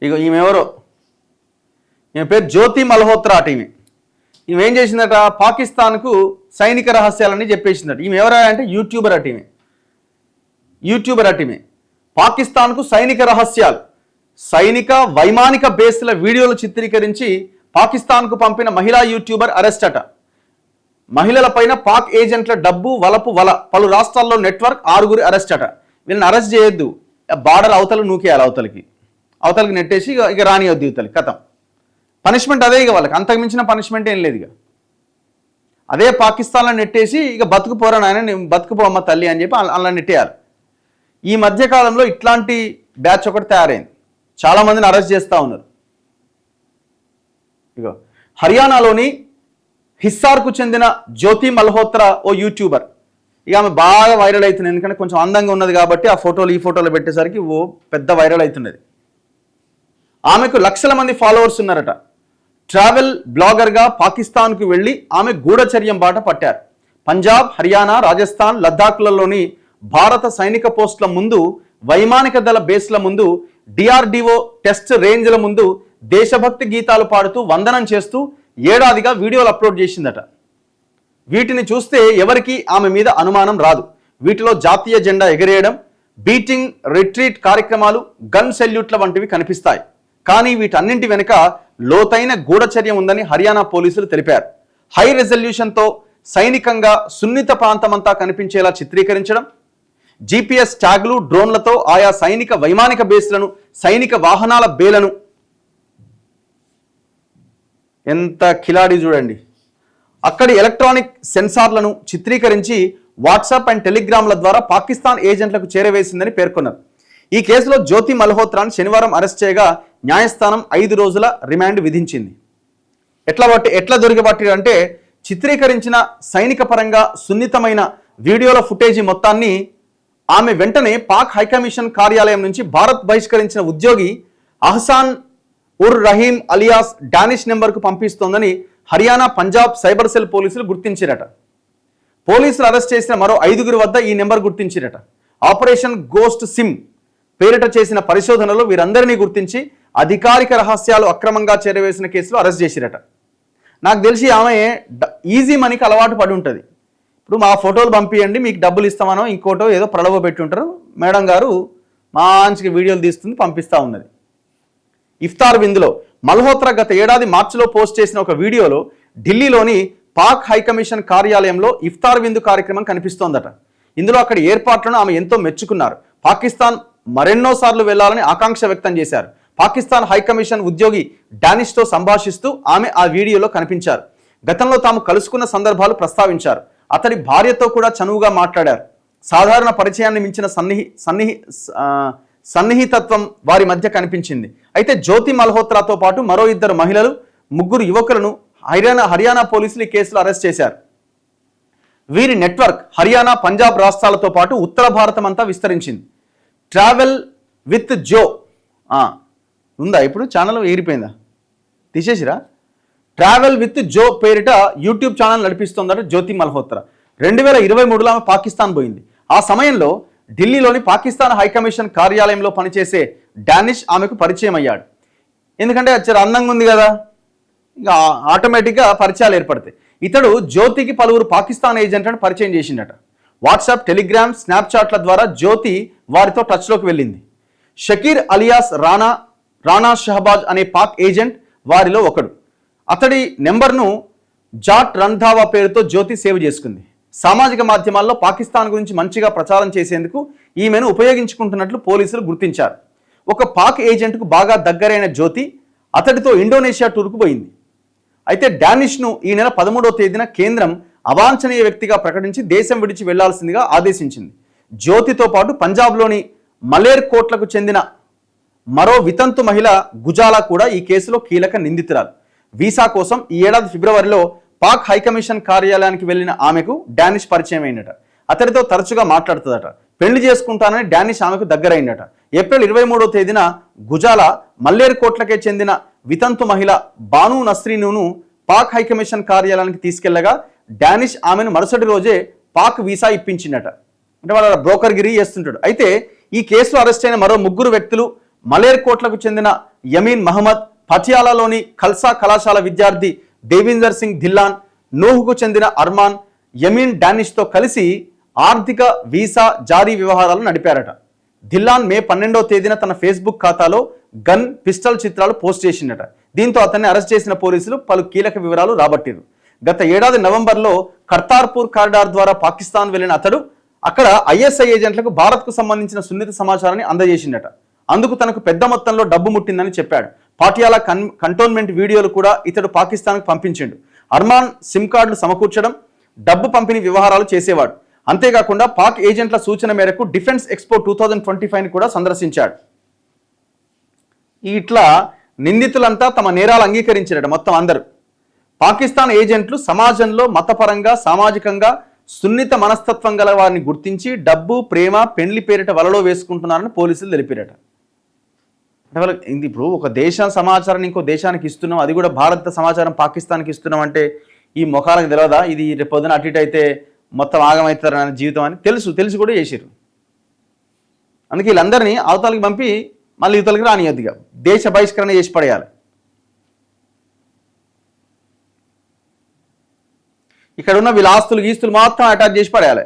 ఇక ఈమె పేరు జ్యోతి మల్హోత్రా అట. ఈమె ఏం చేసిందట, పాకిస్తాన్కు సైనిక రహస్యాలని చెప్పేసిందట. ఈమె ఎవరా అంటే యూట్యూబర్ అటీమే. పాకిస్తాన్కు సైనిక రహస్యాలు, సైనిక వైమానిక బేస్ల వీడియోలు చిత్రీకరించి పాకిస్తాన్కు పంపిన మహిళా యూట్యూబర్ అరెస్ట్ అట. మహిళల పైన పాక్ ఏజెంట్ల డబ్బు వల పలు రాష్ట్రాల్లో నెట్వర్క్ 6 అరెస్ట్ అట. వీళ్ళని అరెస్ట్ చేయొద్దు, బార్డర్ అవతలు నూకేయాలి, అవతలకి నెట్టేసి ఇక రానియొద్దు యువతలకి. కథం పనిష్మెంట్ అదే, ఇక వాళ్ళకి అంతకు మించిన పనిష్మెంట్ ఏం లేదు. ఇక అదే పాకిస్తాన్లో నెట్టేసి ఇక బతుకుపోరా నాయన, బతుకుపోమ్మ తల్లి అని చెప్పి అలా నెట్టేయాలి. ఈ మధ్యకాలంలో ఇట్లాంటి బ్యాచ్ ఒకటి తయారైంది, చాలామందిని అరెస్ట్ చేస్తూ ఉన్నారు. ఇగో హర్యానాలోని హిస్సార్కు చెందిన జ్యోతి మల్హోత్రా ఓ యూట్యూబర్. ఇక ఆమె బాగా వైరల్ అవుతుంది, ఎందుకంటే కొంచెం అందంగా ఉన్నది కాబట్టి ఆ ఫోటోలు ఈ ఫోటోలు పెట్టేసరికి ఓ పెద్ద వైరల్ అవుతున్నది. ఆమెకు లక్షల మంది ఫాలోవర్స్ ఉన్నారట. ట్రావెల్ బ్లాగర్గా పాకిస్తాన్కు వెళ్ళి ఆమె గూఢచర్యం బాట పట్టారు. పంజాబ్, హర్యానా, రాజస్థాన్, లద్దాఖ్లలోని భారత సైనిక పోస్టుల ముందు, వైమానిక దళ బేస్ల ముందు, డిఆర్డిఓ టెస్ట్ రేంజ్ల ముందు దేశభక్తి గీతాలు పాడుతూ వందనం చేస్తూ ఏడాదిగా వీడియోలు అప్లోడ్ చేసిందట. వీటిని చూస్తే ఎవరికి ఆమె మీద అనుమానం రాదు. వీటిలో జాతీయ జెండా ఎగరేయడం, బీటింగ్ రిట్రీట్ కార్యక్రమాలు, గన్ సెల్యూట్ల వంటివి కనిపిస్తాయి. కానీ వీటన్నింటి వెనుక లోతైన గూఢచర్యం ఉందని హర్యానా పోలీసులు తెలిపారు. హై రెజల్యూషన్తో సైనికంగా సున్నిత ప్రాంతమంతా కనిపించేలా చిత్రీకరించడం, GPS ట్యాగ్లు, డ్రోన్లతో ఆయా సైనిక వైమానిక బేస్లను, సైనిక వాహనాల బేలను, ఎంత కిలాడి చూడండి, అక్కడి ఎలక్ట్రానిక్ సెన్సార్లను చిత్రీకరించి వాట్సాప్ అండ్ టెలిగ్రామ్ల ద్వారా పాకిస్తాన్ ఏజెంట్లకు చేరవేసిందని పేర్కొన్నారు. ఈ కేసులో జ్యోతి మల్హోత్రాను శనివారం అరెస్ట్ చేయగా న్యాయస్థానం 5 రోజుల రిమాండ్ విధించింది. ఎట్లా దొరికిపట్టి అంటే, చిత్రీకరించిన సైనిక పరంగా సున్నితమైన వీడియోల ఫుటేజీ మొత్తాన్ని ఆమె వెంటనే పాక్ హైకమిషన్ కార్యాలయం నుంచి భారత్ బహిష్కరించిన ఉద్యోగి అహ్సాన్ ఉర్ రహీం అలియాస్ డానిష్ నెంబర్కు పంపిస్తోందని హర్యానా, పంజాబ్ సైబర్ సెల్ పోలీసులు గుర్తించారట. పోలీసులు అరెస్ట్ చేసిన మరో 5 వద్ద ఈ నెంబర్ గుర్తించారట. ఆపరేషన్ గోస్ట్ సిమ్ పేరిట చేసిన పరిశోధనలో వీరందరినీ గుర్తించి అధికారిక రహస్యాలు అక్రమంగా చేరవేసిన కేసులో అరెస్ట్ చేసిరట. నాకు తెలిసి ఆమె ఈజీ మనీకి అలవాటు పడి ఉంటుంది. ఇప్పుడు మా ఫోటోలు పంపించండి, మీకు డబ్బులు ఇస్తామనో ఇంకోటో ఏదో ప్రలోభ పెట్టి ఉంటారు, మేడం గారు మంచిగా వీడియోలు తీస్తుంది, పంపిస్తూ ఉన్నది. ఇఫ్తార్ విందులో మల్హోత్రా గత ఏడాది మార్చిలో పోస్ట్ చేసిన ఒక వీడియోలో ఢిల్లీలోని పాక్ హైకమిషన్ కార్యాలయంలో ఇఫ్తార్ విందు కార్యక్రమం కనిపిస్తోందట. ఇందులో అక్కడి ఏర్పాట్లను ఆమె ఎంతో మెచ్చుకున్నారు. పాకిస్తాన్ మరెన్నోసార్లు వెళ్లాలని ఆకాంక్ష వ్యక్తం చేశారు. పాకిస్తాన్ హైకమిషన్ ఉద్యోగి డానిష్తో సంభాషిస్తూ ఆమె ఆ వీడియోలో కనిపించారు. గతంలో తాము కలుసుకున్న సందర్భాలు ప్రస్తావించారు. అతడి భార్యతో కూడా చనువుగా మాట్లాడారు. సాధారణ పరిచయాన్ని మించిన సన్నిహితత్వం వారి మధ్య కనిపించింది. అయితే జ్యోతి మల్హోత్రాతో పాటు మరో 2 మహిళలు, 3 యువకులను హర్యానా పోలీసులు ఈ కేసులో అరెస్ట్ చేశారు. వీరి నెట్వర్క్ హర్యానా, పంజాబ్ రాష్ట్రాలతో పాటు ఉత్తర భారతం అంతా విస్తరించింది. ట్రావెల్ విత్ జో ఉందా, ఇప్పుడు ఛానల్ ఎగిరిపోయిందా, తీసేసిరా? ట్రావెల్ విత్ జో పేరిట యూట్యూబ్ ఛానల్ నడిపిస్తోందట జ్యోతి మల్హోత్రా. 2023లో ఆమె పాకిస్తాన్ పోయింది. ఆ సమయంలో ఢిల్లీలోని పాకిస్తాన్ హైకమిషన్ కార్యాలయంలో పనిచేసే డానిష్ ఆమెకు పరిచయం అయ్యాడు. ఎందుకంటే చాలా అందంగా ఉంది కదా, ఇంకా ఆటోమేటిక్గా పరిచయాలు ఏర్పడతాయి. ఇతడు జ్యోతికి పలువురు పాకిస్తాన్ ఏజెంట్లను పరిచయం చేసిండట. వాట్సాప్, టెలిగ్రామ్, స్నాప్చాట్ల ద్వారా జ్యోతి వారితో టచ్లోకి వెళ్ళింది. షకీర్ అలియాస్ రాణా షహబాజ్ అనే పాక్ ఏజెంట్ వారిలో ఒకడు. అతడి నెంబర్ను జాట్ రంధావా పేరుతో జ్యోతి సేవ్ చేసుకుంది. సామాజిక మాధ్యమాల్లో పాకిస్తాన్ గురించి మంచిగా ప్రచారం చేసేందుకు ఈమెను ఉపయోగించుకుంటున్నట్లు పోలీసులు గుర్తించారు. ఒక పాక్ ఏజెంట్కు బాగా దగ్గరైన జ్యోతి అతడితో ఇండోనేషియా టూర్కు పోయింది. అయితే డానిష్ను ఈ నెల 13వ తేదీన కేంద్రం అవాంఛనీయ వ్యక్తిగా ప్రకటించి దేశం విడిచి వెళ్లాల్సిందిగా ఆదేశించింది. జ్యోతితో పాటు పంజాబ్లోని మలేర్ కోట్లకు చెందిన మరో వితంతు మహిళ గుజాలా కూడా ఈ కేసులో కీలక నిందితురాలు. వీసా కోసం ఈ ఏడాది ఫిబ్రవరిలో పాక్ హైకమిషన్ కార్యాలయానికి వెళ్లిన ఆమెకు డానిష్ పరిచయం అయినట. అతడితో తరచుగా మాట్లాడుతుందట. పెళ్లి చేసుకుంటానని డానిష్ ఆమెకు దగ్గరైందట. ఏప్రిల్ 23వ తేదీన గుజాలా మల్లేర్ కోట్లకే చెందిన వితంతు మహిళ బాను నస్రీనును పాక్ హైకమిషన్ కార్యాలయానికి తీసుకెళ్లగా డానిష్ ఆమెను మరుసటి రోజే పాక్ వీసా ఇప్పించిందట. అంటే వాళ్ళ బ్రోకర్ గిరి చేస్తుంటాడు. అయితే ఈ కేసులో అరెస్ట్ అయిన మరో 3 వ్యక్తులు మలేర్ కోట్లకు చెందిన యమీన్ మహమ్మద్, పటియాలాలోని ఖల్సా కళాశాల విద్యార్థి దేవీందర్ సింగ్ ధిల్లాన్, నూహుకు చెందిన అర్మాన్ యమీన్ డానిష్తో కలిసి ఆర్థిక, వీసా జారీ వ్యవహారాలు నడిపారట. ధిల్లాన్ మే 12వ తేదీన తన ఫేస్బుక్ ఖాతాలో గన్, పిస్టల్ చిత్రాలు పోస్ట్ చేసిండట. దీంతో అతన్ని అరెస్ట్ చేసిన పోలీసులు పలు కీలక వివరాలు రాబట్టిరు. గత ఏడాది నవంబర్లో కర్తార్పూర్ కారిడార్ ద్వారా పాకిస్తాన్ వెళ్లిన అతడు అక్కడ ఐఎస్ఐ ఏజెంట్లకు భారత్కు సంబంధించిన సున్నిత సమాచారాన్ని అందజేసిండట. అందుకు తనకు పెద్ద మొత్తంలో డబ్బు ముట్టిందని చెప్పాడు. పాటియాలా కంటోన్మెంట్ వీడియోలు కూడా ఇతడు పాకిస్తాన్కు పంపించిండు. అర్మాన్ సిమ్ కార్డులు సమకూర్చడం, డబ్బు పంపిణీ వ్యవహారాలు చేసేవాడు. అంతేకాకుండా పాక్ ఏజెంట్ల సూచన మేరకు డిఫెన్స్ ఎక్స్పో 2025ని కూడా సందర్శించాడు. ఇట్లా నిందితులంతా తమ నేరాలు అంగీకరించారట. మొత్తం అందరూ పాకిస్తాన్ ఏజెంట్లు సమాజంలో మతపరంగా, సామాజికంగా సున్నిత మనస్తత్వం గల వారిని గుర్తించి డబ్బు, ప్రేమ, పెండ్లి పేరిట వలలో వేసుకుంటున్నారని పోలీసులు తెలిపారట. అంటే వాళ్ళకి ఇప్పుడు ఒక దేశ సమాచారాన్ని ఇంకో దేశానికి ఇస్తున్నాం, అది కూడా భారత సమాచారం పాకిస్తాన్కి ఇస్తున్నాం అంటే ఈ ముఖాలకు తెలియదా ఇది రేపు పొద్దున అటు ఇటు అయితే మొత్తం ఆగమవుతారని జీవితం అని తెలిసి కూడా చేసారు. అందుకే వీళ్ళందరినీ అవతలకి పంపి మళ్ళీ యువతలకి రానియద్దుగా దేశ బహిష్కరణ చేసి పడేయాలి. ఇక్కడ ఉన్న వీళ్ళ ఆస్తులు, గీస్తులు మొత్తం అటాచ్ చేసి పడేయాలి.